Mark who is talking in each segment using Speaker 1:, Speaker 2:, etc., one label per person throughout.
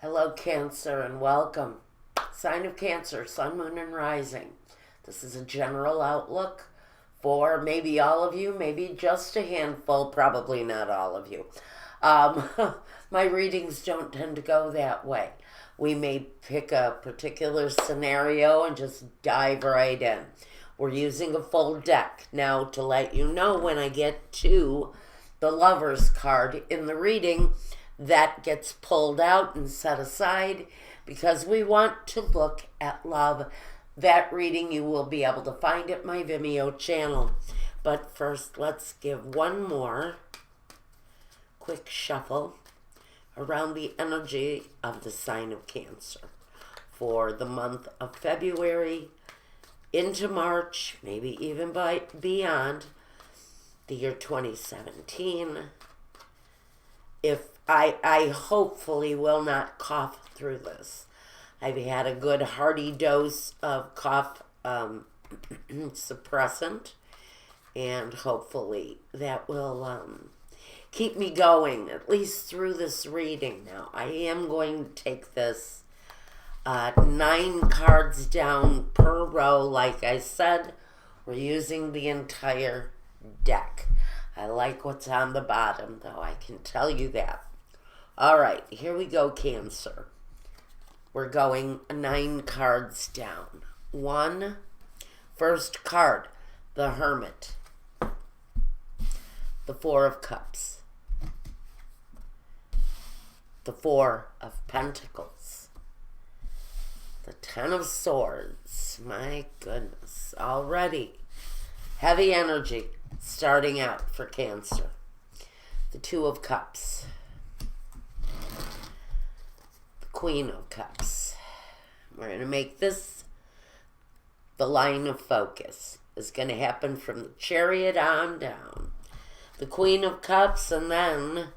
Speaker 1: Hello, Cancer, and welcome. Sign of Cancer, Sun, Moon, and Rising. This is a general outlook for maybe all of you, maybe just a handful, probably not all of you. Um, my readings don't tend to go that way. We may pick a particular scenario and just dive right in. We're using a full deck. Now, to let you know, when I get to the Lover's card in the reading, that gets pulled out and set aside because we want to look at love. That reading you will be able to find at my Vimeo channel. But first, let's give one more quick shuffle around the energy of the sign of Cancer for the month of February into March, maybe even beyond the year 2017. If I hopefully will not cough through this. I've had a good hearty dose of cough suppressant, and hopefully that will keep me going, at least through this reading. Now, I am going to take this 9 cards down per row. Like I said, we're using the entire deck. I like what's on the bottom, though, I can tell you that. All right, here we go, Cancer. We're going 9 cards down. First card, the Hermit. The 4 of Cups. The 4 of Pentacles. The 10 of Swords. My goodness, already heavy energy starting out for Cancer. The 2 of Cups. Queen of Cups. We're going to make this the line of focus. It's going to happen from the Chariot on down. The Queen of Cups and then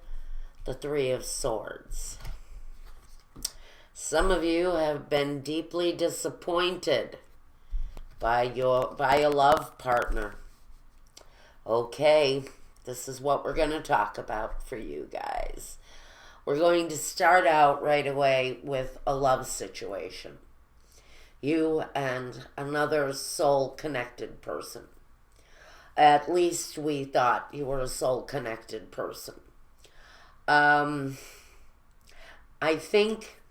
Speaker 1: the 3 of Swords. Some of you have been deeply disappointed by a love partner. Okay, this is what we're going to talk about for you guys. We're going to start out right away with a love situation. You and another soul-connected person. At least we thought you were a soul-connected person. I think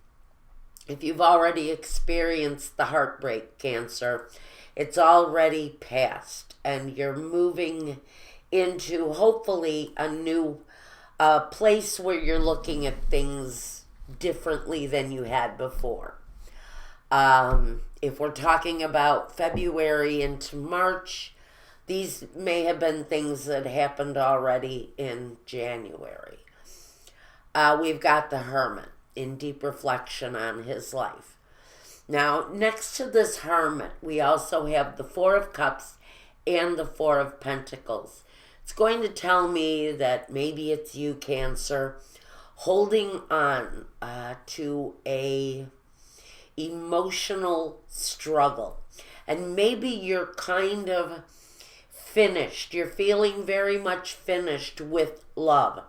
Speaker 1: if you've already experienced the heartbreak, Cancer, it's already past, and you're moving into, hopefully, a new place where you're looking at things differently than you had before. If we're talking about February into March, these may have been things that happened already in January. We've got the Hermit in deep reflection on his life. Now, next to this Hermit, we also have the 4 of Cups and the 4 of Pentacles. It's going to tell me that maybe it's you, Cancer, holding on to a emotional struggle. And maybe you're kind of finished. You're feeling very much finished with love.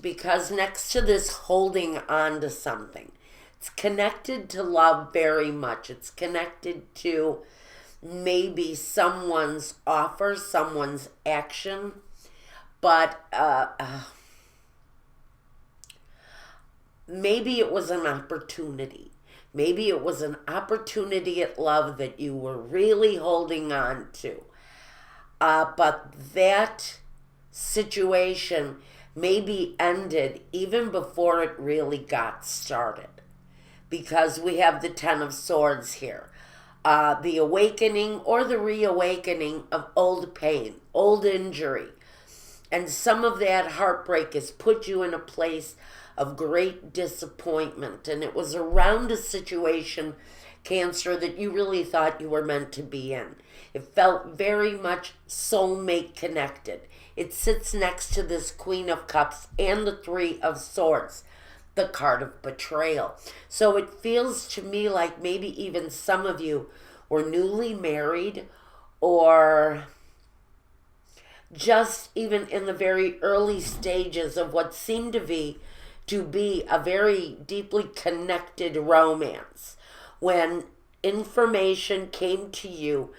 Speaker 1: Because next to this holding on to something, it's connected to love very much. It's connected to maybe someone's offer, someone's action, but maybe it was an opportunity. Maybe it was an opportunity at love that you were really holding on to. But that situation maybe ended even before it really got started. Because we have the 10 of Swords here. The awakening or the reawakening of old pain, old injury. And some of that heartbreak has put you in a place of great disappointment. And it was around a situation, Cancer, that you really thought you were meant to be in. It felt very much soulmate connected. It sits next to this Queen of Cups and the 3 of Swords, the card of betrayal. So it feels to me like maybe even some of you were newly married, or just even in the very early stages of what seemed to be to be a very deeply connected romance when information came to you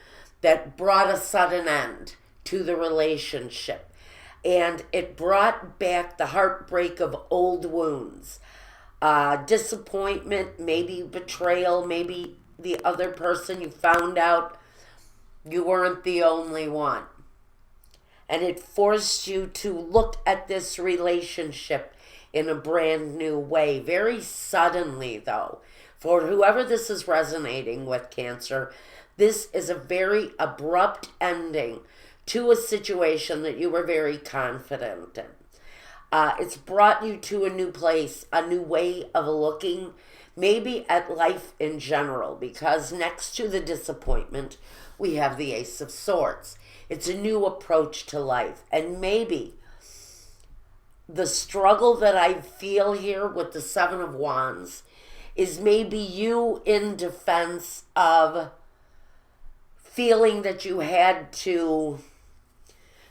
Speaker 1: that brought a sudden end to the relationship. And it brought back the heartbreak of old wounds, disappointment, maybe betrayal, maybe the other person you found out you weren't the only one. And it forced you to look at this relationship in a brand new way. Very suddenly, though. For whoever this is resonating with, Cancer, this is a very abrupt ending to a situation that you were very confident in. It's brought you to a new place, a new way of looking, maybe at life in general, because next to the disappointment, we have the Ace of Swords. It's a new approach to life. And maybe the struggle that I feel here with the Seven of Wands is maybe you in defense of feeling that you had to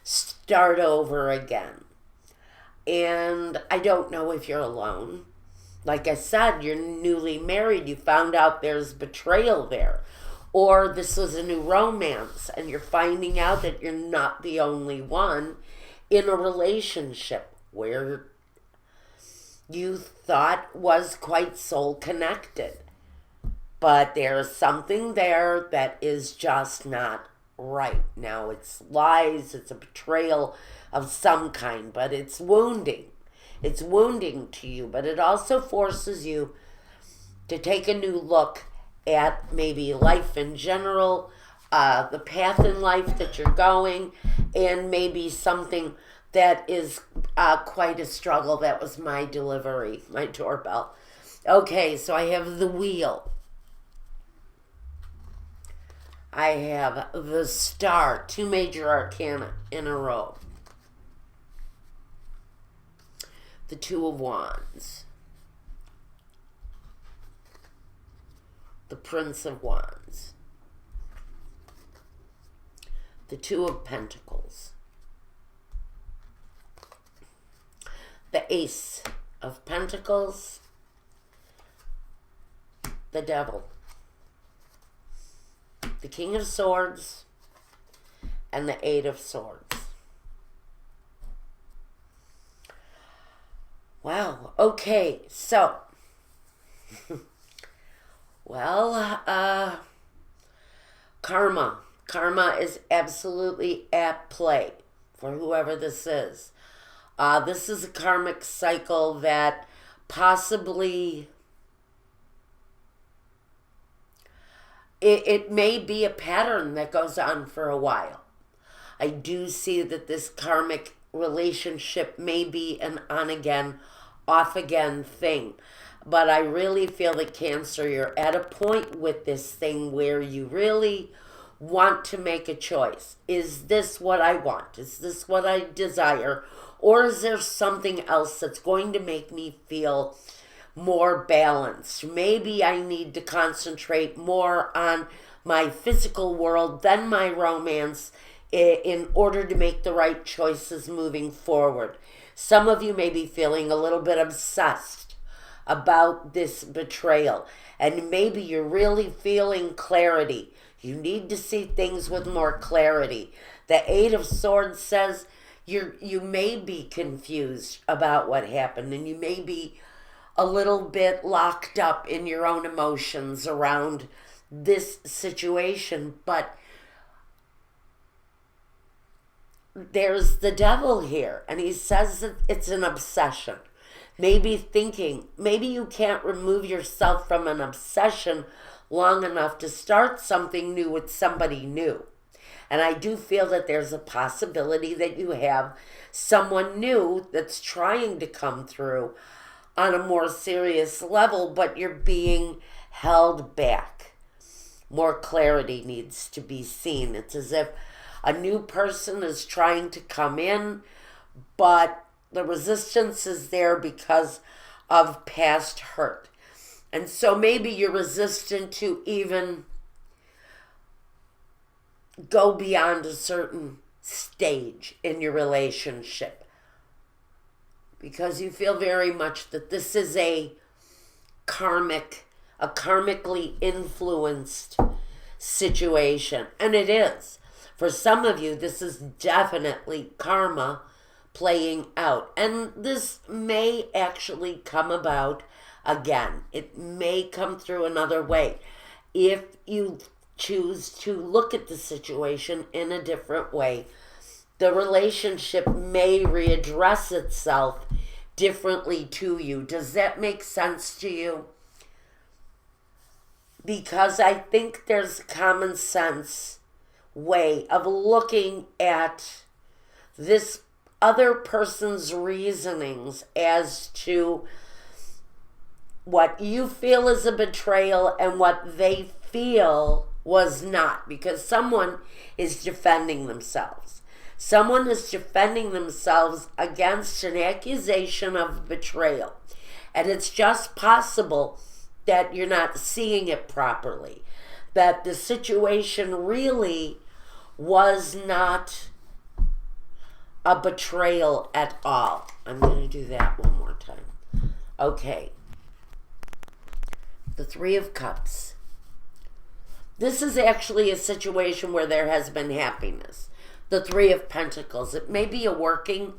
Speaker 1: start over again. And I don't know if you're alone. Like I said, you're newly married. You found out there's betrayal there. Or this was a new romance and you're finding out that you're not the only one in a relationship where you thought was quite soul connected. But there's something there that is just not right. Now it's lies, it's a betrayal of some kind, but it's wounding. It's wounding to you, but it also forces you to take a new look at maybe life in general, the path in life that you're going, and maybe something that is quite a struggle. That was my delivery, my doorbell. Okay, so I have the Wheel. I have the Star, 2 major arcana in a row. The Two of Wands. The Prince of Wands. The Two of Pentacles. The Ace of Pentacles. The Devil. The King of Swords. And the Eight of Swords. Wow. Okay, so well, karma. Karma is absolutely at play for whoever this is. This is a karmic cycle that possibly it may be a pattern that goes on for a while. I do see that this karmic relationship may be an on-again, off-again thing. But I really feel that, Cancer, you're at a point with this thing where you really want to make a choice. Is this what I want? Is this what I desire? Or is there something else that's going to make me feel more balanced? Maybe I need to concentrate more on my physical world than my romance in order to make the right choices moving forward. Some of you may be feeling a little bit obsessed about this betrayal, and maybe you're really feeling clarity. You need to see things with more clarity. The Eight of Swords says you may be confused about what happened, and you may be a little bit locked up in your own emotions around this situation, but there's the Devil here, and he says that it's an obsession. Maybe you can't remove yourself from an obsession long enough to start something new with somebody new. And I do feel that there's a possibility that you have someone new that's trying to come through on a more serious level, but you're being held back. More clarity needs to be seen. It's as if a new person is trying to come in, but the resistance is there because of past hurt. And so maybe you're resistant to even go beyond a certain stage in your relationship. because you feel very much that this is a karmically influenced situation. And it is. For some of you, this is definitely karma playing out. And this may actually come about again. It may come through another way. If you choose to look at the situation in a different way, the relationship may readdress itself differently to you. Does that make sense to you? Because I think there's a common sense way of looking at this other person's reasonings as to what you feel is a betrayal and what they feel was not. Because someone is defending themselves. Someone is defending themselves against an accusation of betrayal. And it's just possible that you're not seeing it properly. That the situation really was not a betrayal at all. I'm going to do that one more time. Okay. The Three of Cups. This is actually a situation where there has been happiness. The Three of Pentacles. It may be a working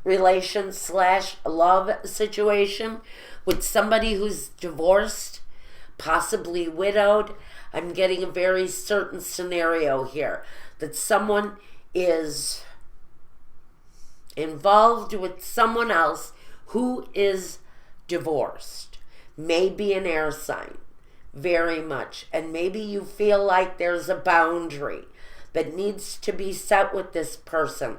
Speaker 1: relation / love situation with somebody who's divorced, possibly widowed. I'm getting a very certain scenario here that someone is involved with someone else who is divorced. Maybe an air sign, very much. And maybe you feel like there's a boundary that needs to be set with this person.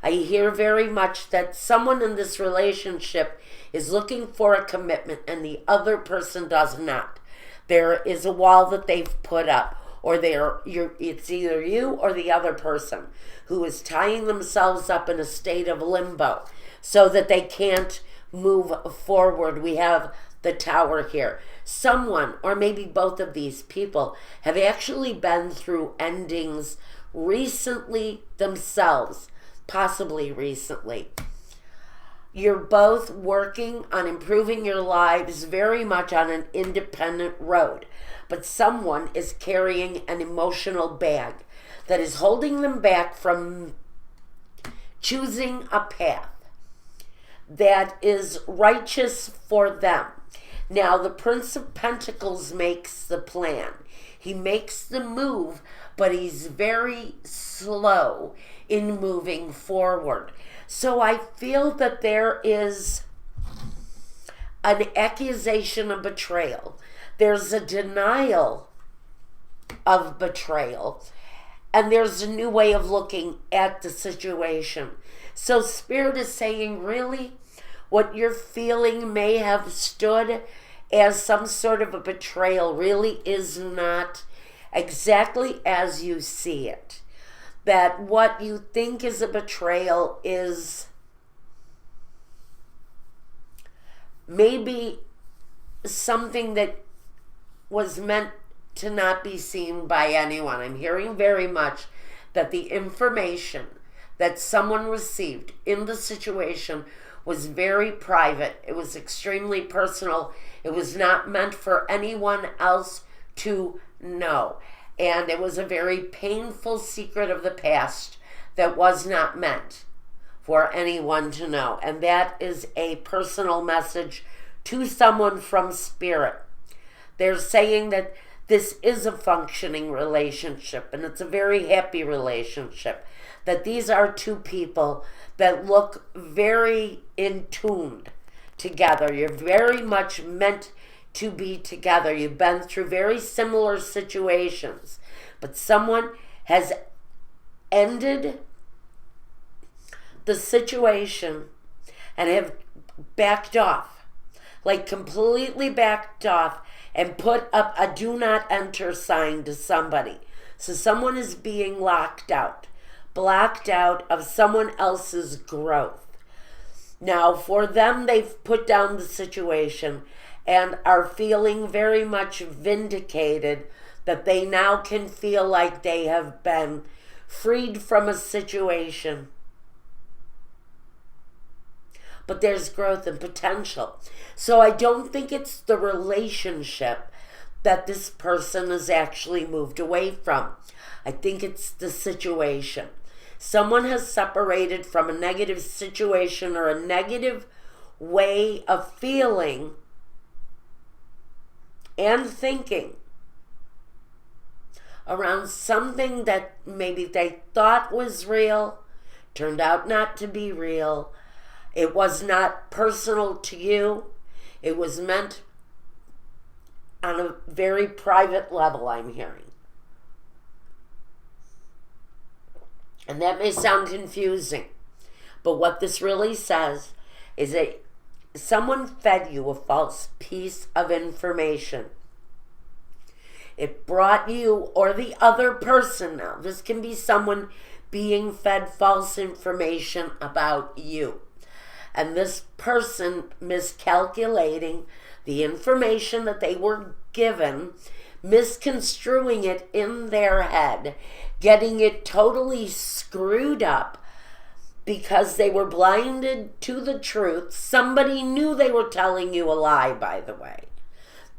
Speaker 1: I hear very much that someone in this relationship is looking for a commitment and the other person does not. There is a wall that they've put up, or it's either you or the other person who is tying themselves up in a state of limbo so that they can't move forward. We have the Tower here. Someone, or maybe both of these people, have actually been through endings recently themselves, possibly recently. You're both working on improving your lives very much on an independent road, but someone is carrying an emotional bag that is holding them back from choosing a path that is righteous for them. Now, the Prince of Pentacles makes the plan. He makes the move, but he's very slow in moving forward. So I feel that there is an accusation of betrayal. There's a denial of betrayal. And there's a new way of looking at the situation. So Spirit is saying, really, what you're feeling may have stood as some sort of a betrayal really is not exactly as you see it. That what you think is a betrayal is maybe something that was meant to not be seen by anyone. I'm hearing very much that the information that someone received in the situation was very private. It was extremely personal. It was not meant for anyone else to know. And it was a very painful secret of the past that was not meant for anyone to know. And that is a personal message to someone from Spirit. They're saying that this is a functioning relationship, and it's a very happy relationship. That these are two people that look very in tuned together. You're very much meant to be together. You've been through very similar situations, but someone has ended the situation and have backed off, like completely backed off, and put up a do not enter sign to somebody. So someone is being locked out, blocked out of someone else's growth. Now, for them, they've put down the situation and are feeling very much vindicated that they now can feel like they have been freed from a situation. but there's growth and potential. So I don't think it's the relationship that this person has actually moved away from. I think it's the situation. Someone has separated from a negative situation or a negative way of feeling and thinking around something that maybe they thought was real, turned out not to be real. It was not personal to you. It was meant on a very private level, I'm hearing. And that may sound confusing, but what this really says is that someone fed you a false piece of information. It brought you or the other person, now this can be someone being fed false information about you. And this person miscalculating the information that they were given, misconstruing it in their head, getting it totally screwed up because they were blinded to the truth. Somebody knew they were telling you a lie, by the way.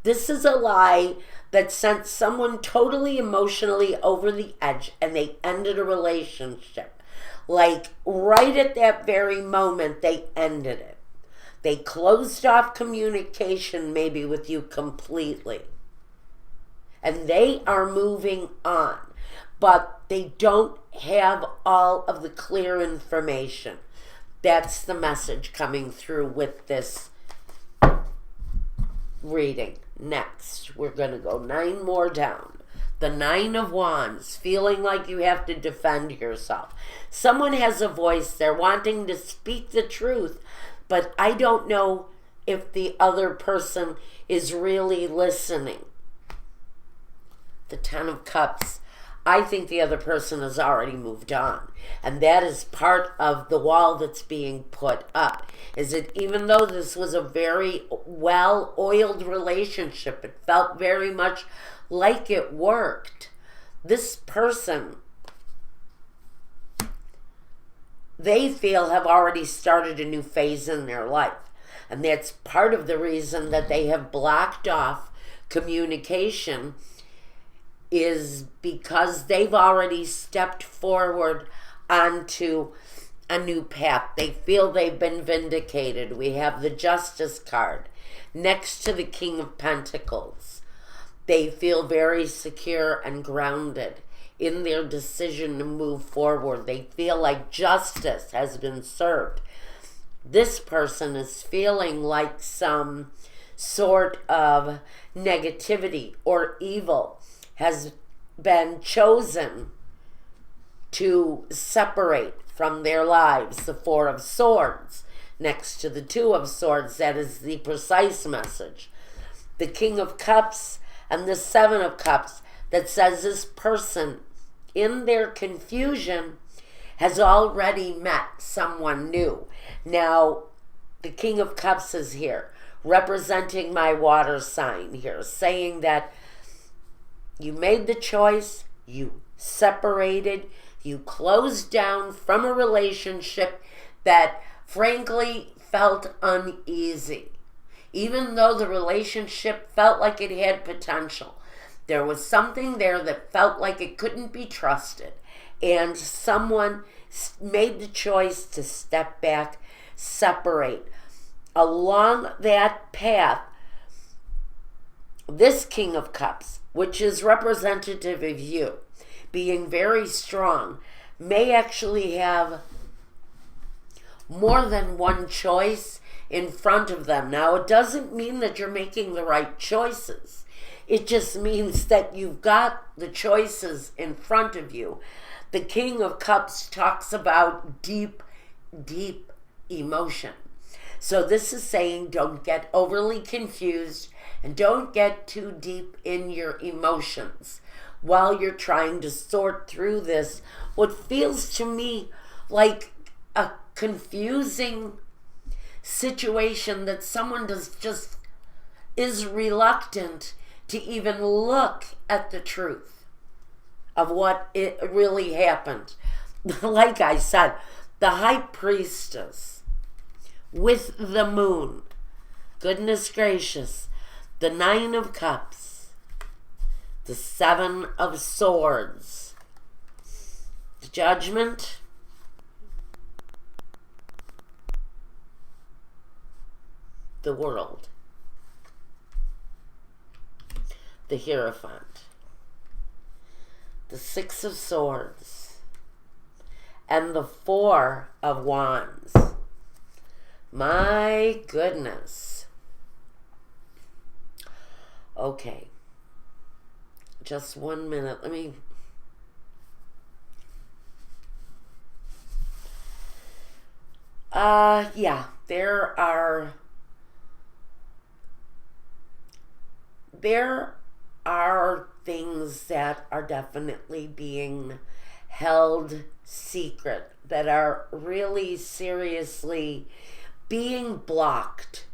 Speaker 1: This is a lie that sent someone totally emotionally over the edge, and they ended a relationship. Like right at that very moment, they ended it. They closed off communication maybe with you completely. And they are moving on. But they don't have all of the clear information. That's the message coming through with this reading. Next, we're going to go 9 more down. The 9 of Wands, feeling like you have to defend yourself. Someone has a voice. They're wanting to speak the truth, but I don't know if the other person is really listening. The 10 of Cups. I think the other person has already moved on. And that is part of the wall that's being put up. Is that even though this was a very well-oiled relationship, it felt very much like it worked. This person, they feel have already started a new phase in their life. And that's part of the reason that they have blocked off communication, is because they've already stepped forward onto a new path. They feel they've been vindicated. We have the Justice card next to the King of Pentacles. They feel very secure and grounded in their decision to move forward. They feel like justice has been served. This person is feeling like some sort of negativity or evil has been chosen to separate from their lives. The 4 of Swords next to the 2 of Swords, that is the precise message. The King of Cups and the 7 of Cups, that says this person in their confusion has already met someone new. Now, the King of Cups is here representing my water sign here, saying that you made the choice, you separated, you closed down from a relationship that frankly felt uneasy. Even though the relationship felt like it had potential, there was something there that felt like it couldn't be trusted. And someone made the choice to step back, separate. Along that path, this King of Cups, which is representative of you, being very strong, may actually have more than one choice in front of them. Now, it doesn't mean that you're making the right choices. It just means that you've got the choices in front of you. The King of Cups talks about deep, deep emotion. So this is saying don't get overly confused and don't get too deep in your emotions while you're trying to sort through this, what feels to me like a confusing situation that someone just is reluctant to even look at the truth of what it really happened. Like I said, the High Priestess with the moon. Goodness gracious. The 9 of Cups. The 7 of Swords. The Judgment. The World. The Hierophant. The 6 of Swords. And the 4 of Wands. My goodness. Okay. Just 1 minute. Let me... yeah. There are things that are definitely being held secret, that are really seriously being blocked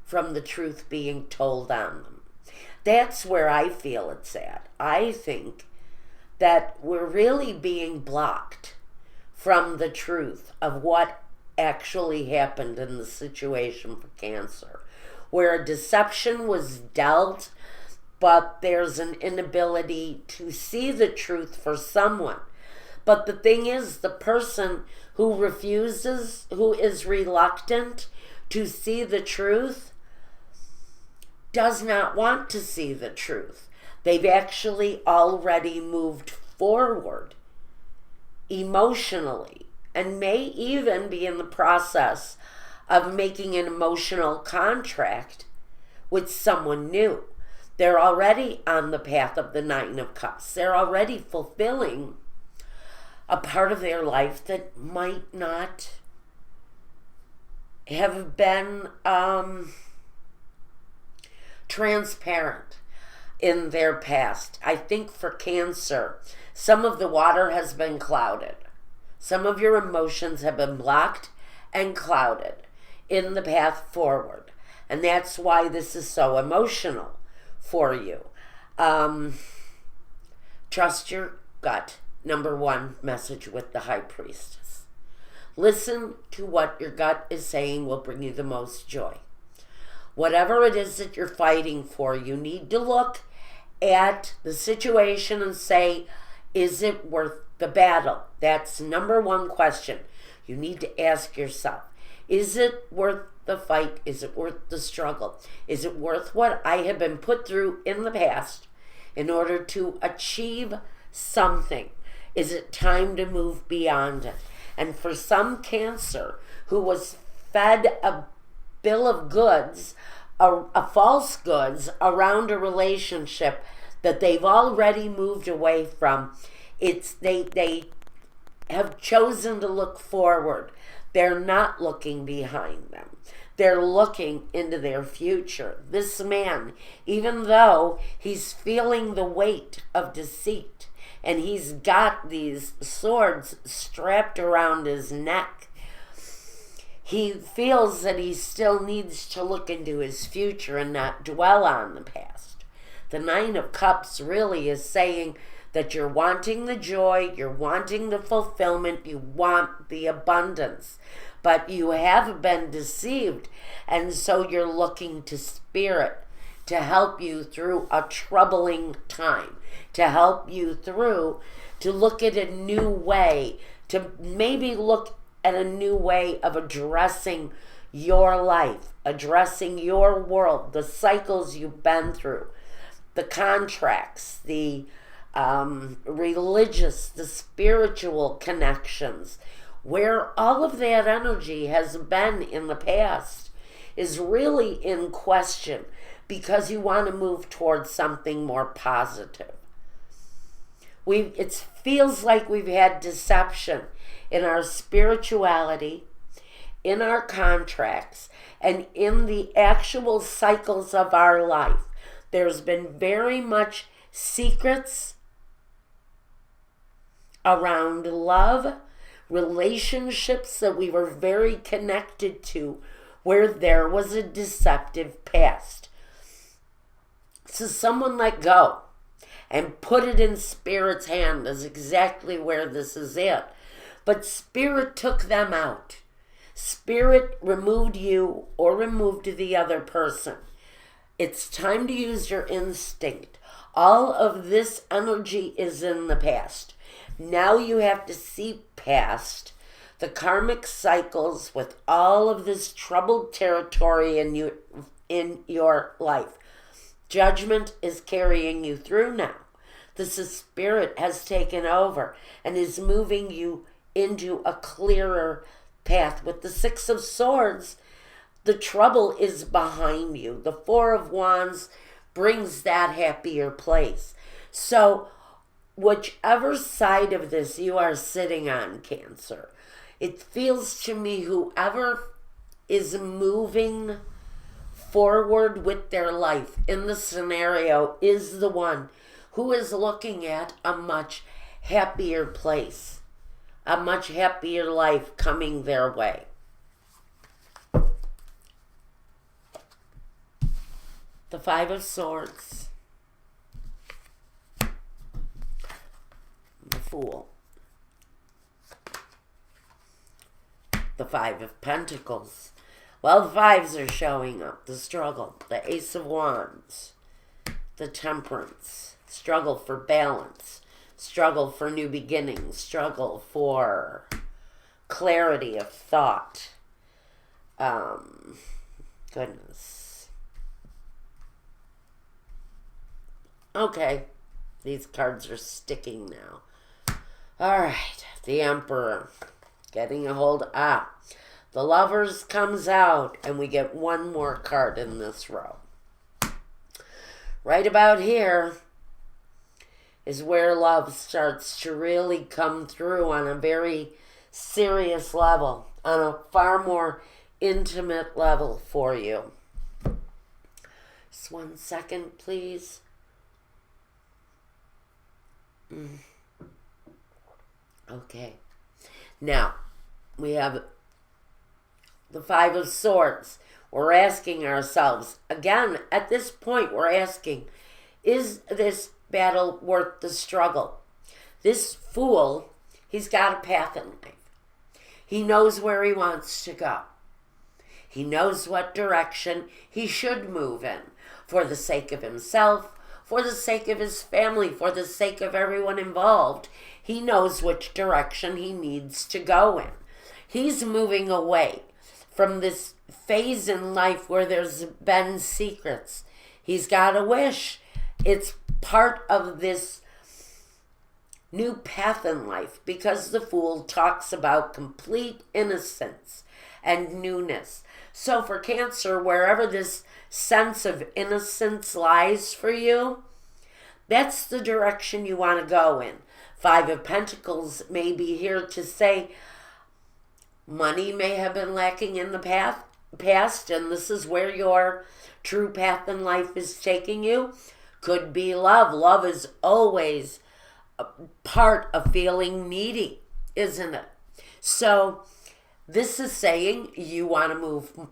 Speaker 1: from the truth being told on them. That's where I feel it's at. I think that we're really being blocked from the truth of what actually happened in the situation for Cancer, where a deception was dealt, but there's an inability to see the truth for someone. But the thing is, the person who refuses, who is reluctant to see the truth, does not want to see the truth. They've actually already moved forward emotionally and may even be in the process of making an emotional contract with someone new. They're already on the path of the 9 of Cups. They're already fulfilling a part of their life that might not have been transparent in their past. I think for Cancer, some of the water has been clouded. Some of your emotions have been blocked and clouded in the path forward. And that's why this is so emotional for you. Trust your gut. Number 1 message with the High Priestess. Listen to what your gut is saying will bring you the most joy. Whatever it is that you're fighting for, you need to look at the situation and say, is it worth the battle? That's number 1 question you need to ask yourself. Is it worth the fight? Is it worth the struggle? Is it worth what I have been put through in the past in order to achieve something? Is it time to move beyond it? And for some Cancer who was fed a bill of goods, a false goods around a relationship that they've already moved away from, they have chosen to look forward. They're not looking behind them. They're looking into their future. This man, even though he's feeling the weight of deceit and he's got these swords strapped around his neck, he feels that he still needs to look into his future and not dwell on the past. The 9 of Cups really is saying that you're wanting the joy, you're wanting the fulfillment, you want the abundance, but you have been deceived, and so you're looking to Spirit to help you through a troubling time, to help you through, to look at a new way, to maybe look at a new way of addressing your life, addressing your world, the cycles you've been through, the contracts, the religious, the spiritual connections, where all of that energy has been in the past is really in question because you want to move towards something more positive. It feels like we've had deception in our spirituality, in our contracts, and in the actual cycles of our life. There's been very much secrets around love, relationships that we were very connected to, where there was a deceptive past. So someone let go and put it in Spirit's hand is exactly where this is at. But Spirit took them out. Spirit removed you or removed the other person. It's time to use your instinct. All of this energy is in the past. Now you have to see past the karmic cycles with all of this troubled territory in your life. Judgment is carrying you through now. The Spirit has taken over and is moving you into a clearer path. With the Six of Swords, the trouble is behind you. The Four of Wands brings that happier place. So whichever side of this you are sitting on, Cancer, it feels to me whoever is moving forward with their life in the scenario is the one who is looking at a much happier place, a much happier life coming their way. The Five of Swords, the Fool, the Five of Pentacles. Well, the fives are showing up. The struggle, the Ace of Wands, the Temperance, struggle for balance, struggle for new beginnings, struggle for clarity of thought. Goodness. Okay, these cards are sticking now. All right, the Emperor, getting a hold. The Lovers comes out, and we get one more card in this row. Right about here is where love starts to really come through on a very serious level, on a far more intimate level for you. Just 1 second, please. Okay. Now, we have the Five of Swords. We're asking ourselves, again, at this point, we're asking, is this battle worth the struggle? This Fool, he's got a path in life. He knows where he wants to go. He knows what direction he should move in for the sake of himself, for the sake of his family, for the sake of everyone involved. He knows which direction he needs to go in. He's moving away from this phase in life where there's been secrets. He's got a wish. It's part of this new path in life, because the Fool talks about complete innocence and newness. So for Cancer, wherever this sense of innocence lies for you, that's the direction you want to go in. Five of Pentacles may be here to say money may have been lacking in the past, and this is where your true path in life is taking you. Could be love. Love is always a part of feeling needy, isn't it? So this is saying you want to move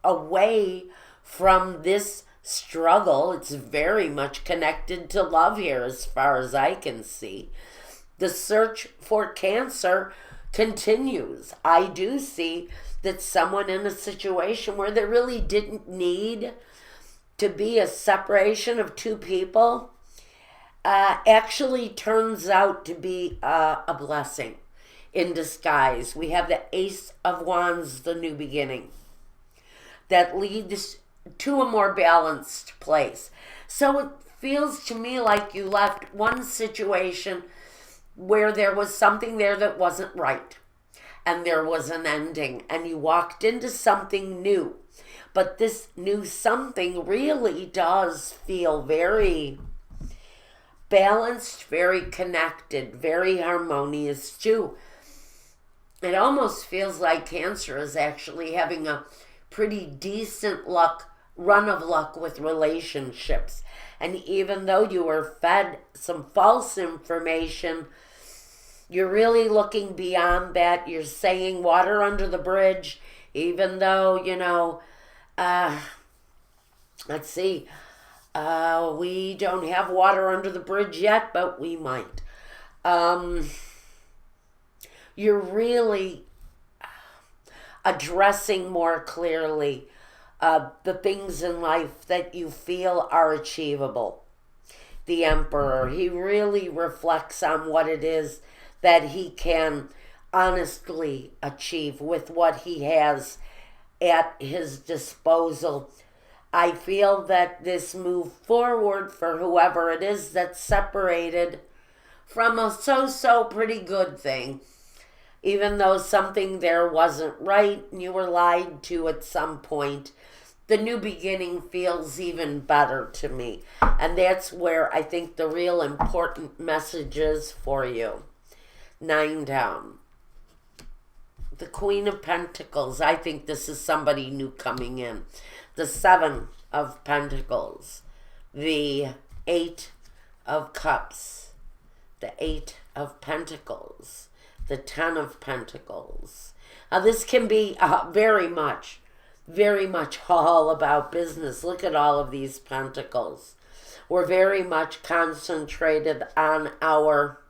Speaker 1: away from this struggle. It's very much connected to love here as far as I can see. The search for Cancer continues. I do see that someone in a situation where there really didn't need to be a separation of two people actually turns out to be a blessing in disguise. We have the Ace of Wands, the new beginning, that leads to a more balanced place. So it feels to me like you left one situation where there was something there that wasn't right, and there was an ending, and you walked into something new. But this new something really does feel very balanced, very connected, very harmonious too. It almost feels like Cancer is actually having a pretty decent run of luck with relationships. And even though you were fed some false information, you're really looking beyond that. You're saying water under the bridge, even though, let's see, we don't have water under the bridge yet, but we might. You're really addressing more clearly the things in life that you feel are achievable. The Emperor, he really reflects on what it is that he can honestly achieve with what he has at his disposal. I feel that this move forward for whoever it is that's separated from a so pretty good thing, even though something there wasn't right and you were lied to at some point, the new beginning feels even better to me. And that's where I think the real important message is for you. 9 down. The Queen of Pentacles. I think this is somebody new coming in. The 7 of Pentacles. The 8 of Cups. The 8 of Pentacles. The 10 of Pentacles. Now this can be very much all about business. Look at all of these pentacles. We're very much concentrated on our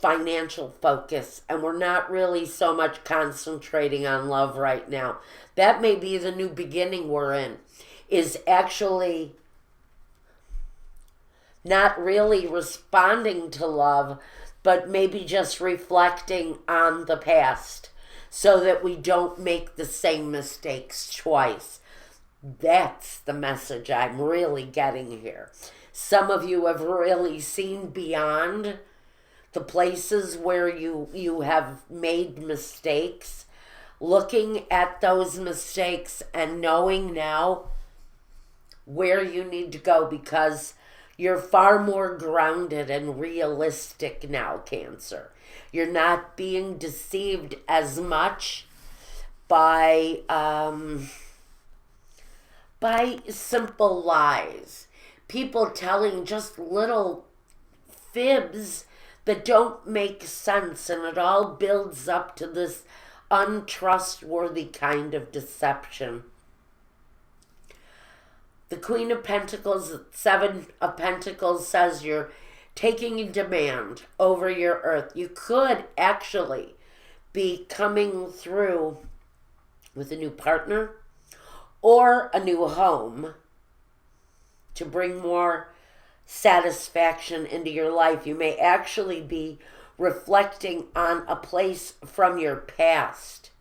Speaker 1: financial focus, and we're not really so much concentrating on love right now. That may be the new beginning we're in, is actually not really responding to love, but maybe just reflecting on the past so that we don't make the same mistakes twice. That's the message I'm really getting here. Some of you have really seen beyond the places where you have made mistakes, looking at those mistakes and knowing now where you need to go, because you're far more grounded and realistic now, Cancer. You're not being deceived as much by simple lies. People telling just little fibs that don't make sense, and it all builds up to this untrustworthy kind of deception. The Queen of Pentacles, 7 of Pentacles, says you're taking a demand over your earth. You could actually be coming through with a new partner or a new home to bring more satisfaction into your life. You may actually be reflecting on a place from your past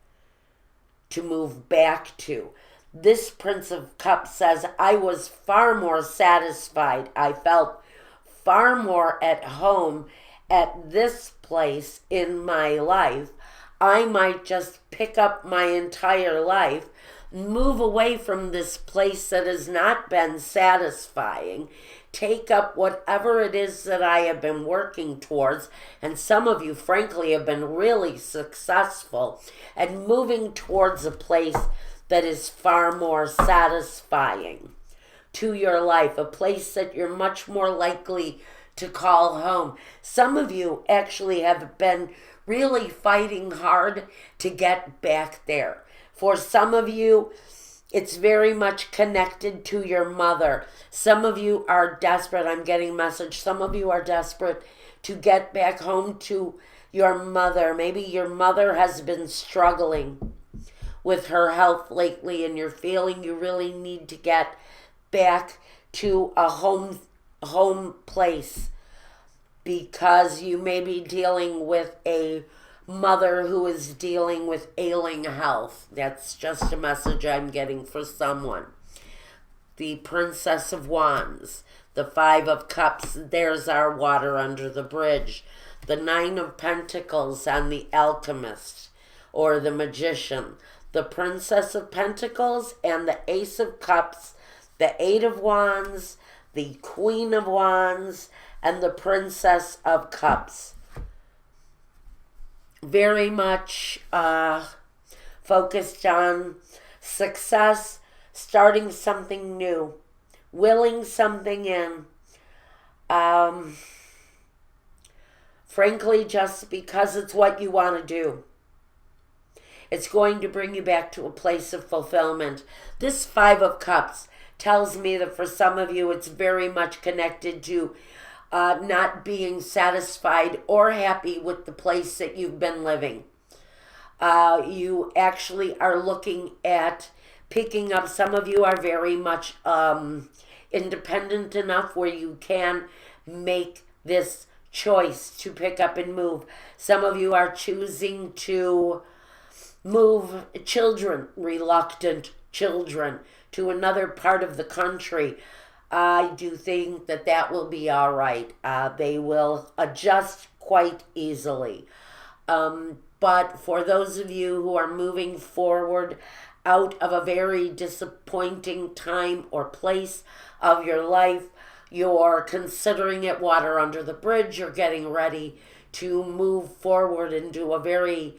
Speaker 1: to move back to. This Prince of Cups says, I was far more satisfied. I felt far more at home at this place in my life. I might just pick up my entire life, move away from this place that has not been satisfying, take up whatever it is that I have been working towards, and some of you, frankly, have been really successful at moving towards a place that is far more satisfying to your life, a place that you're much more likely to call home. Some of you actually have been really fighting hard to get back there. For some of you, it's very much connected to your mother. Some of you are desperate. I'm getting a message. Some of you are desperate to get back home to your mother. Maybe your mother has been struggling with her health lately, and you're feeling you really need to get back to a home place because you may be dealing with a mother who is dealing with ailing health. That's just a message I'm getting for someone. The Princess of Wands, the 5 of Cups, there's our water under the bridge. The 9 of Pentacles and the Alchemist or the Magician. The Princess of Pentacles and the Ace of Cups, the 8 of Wands, the Queen of Wands, and the Princess of Cups. Very much focused on success, starting something new, willing something in. Frankly, just because it's what you want to do. It's going to bring you back to a place of fulfillment. This 5 of Cups tells me that for some of you, it's very much connected to not being satisfied or happy with the place that you've been living. You actually are looking at picking up. Some of you are very much independent enough where you can make this choice to pick up and move. Some of you are choosing to move children, reluctant children, to another part of the country. I do think that that will be all right. They will adjust quite easily. But for those of you who are moving forward out of a very disappointing time or place of your life, you're considering it water under the bridge. You're getting ready to move forward into a very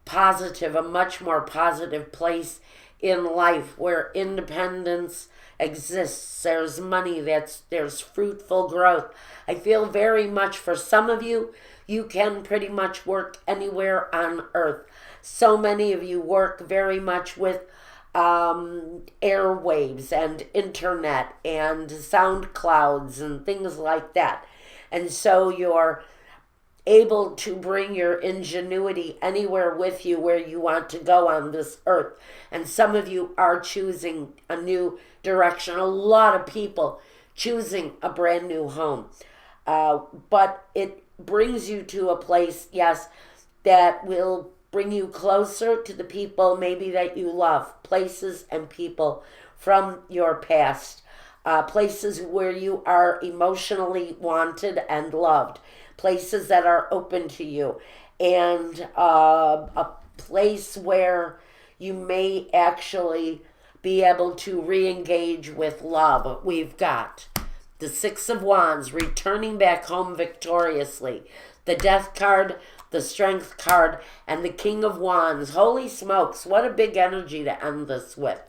Speaker 1: positive, a much more positive place in life where independence exists. There's money, there's fruitful growth. I feel very much for some of you, you can pretty much work anywhere on earth. So many of you work very much with airwaves and internet and sound clouds and things like that. And so you're able to bring your ingenuity anywhere with you where you want to go on this earth. And some of you are choosing a new direction. A lot of people choosing a brand new home. But it brings you to a place, yes, that will bring you closer to the people maybe that you love. Places and people from your past. Places where you are emotionally wanted and loved. Places that are open to you, and a place where you may actually be able to re-engage with love. We've got the Six of Wands, returning back home victoriously, the Death card, the Strength card, and the King of Wands. Holy smokes, what a big energy to end this with.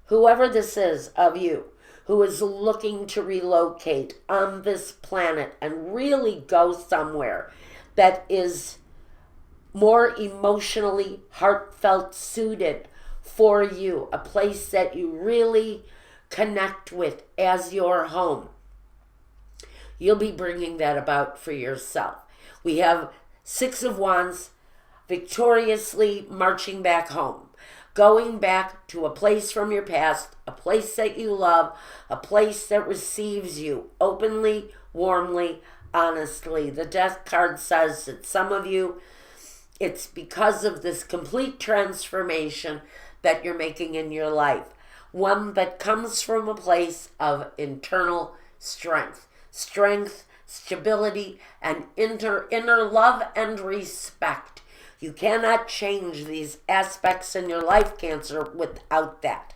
Speaker 1: Whoever this is of you, who is looking to relocate on this planet and really go somewhere that is more emotionally heartfelt suited for you, a place that you really connect with as your home. You'll be bringing that about for yourself. We have Six of Wands victoriously marching back home. Going back to a place from your past, a place that you love, a place that receives you openly, warmly, honestly. The Death card says that some of you, it's because of this complete transformation that you're making in your life. One that comes from a place of internal strength. Strength, stability, and inner love and respect. You cannot change these aspects in your life, Cancer, without that.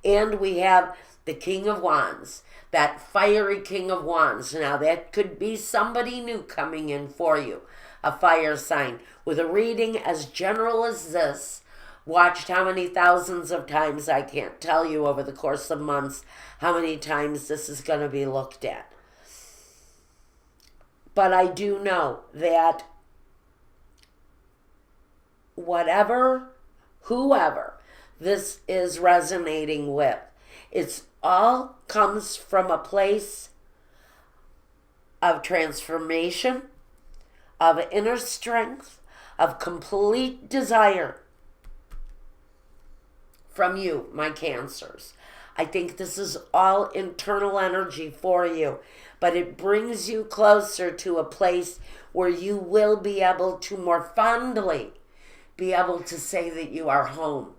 Speaker 1: And we have the King of Wands, that fiery King of Wands. Now, that could be somebody new coming in for you, a fire sign. With a reading as general as this, watched how many thousands of times, I can't tell you over the course of months, how many times this is going to be looked at. But I do know that whoever this is resonating with, it's all comes from a place of transformation, of inner strength, of complete desire from you, my Cancers. I think this is all internal energy for you, but it brings you closer to a place where you will be able to more fondly be able to say that you are home.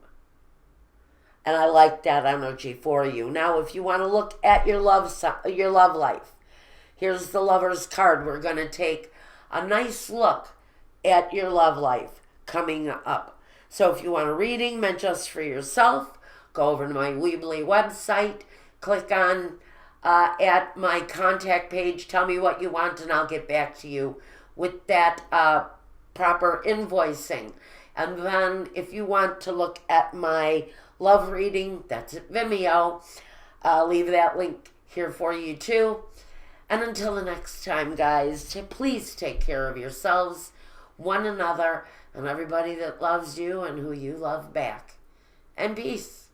Speaker 1: And I like that energy for you. Now, if you want to look at your love life, here's the Lover's card. We're going to take a nice look at your love life coming up. So if you want a reading meant just for yourself, go over to my Weebly website, click on at my contact page, tell me what you want, and I'll get back to you with that proper invoicing. And then if you want to look at my love reading, that's at Vimeo. I'll leave that link here for you too. And until the next time, guys, please take care of yourselves, one another, and everybody that loves you and who you love back. And peace.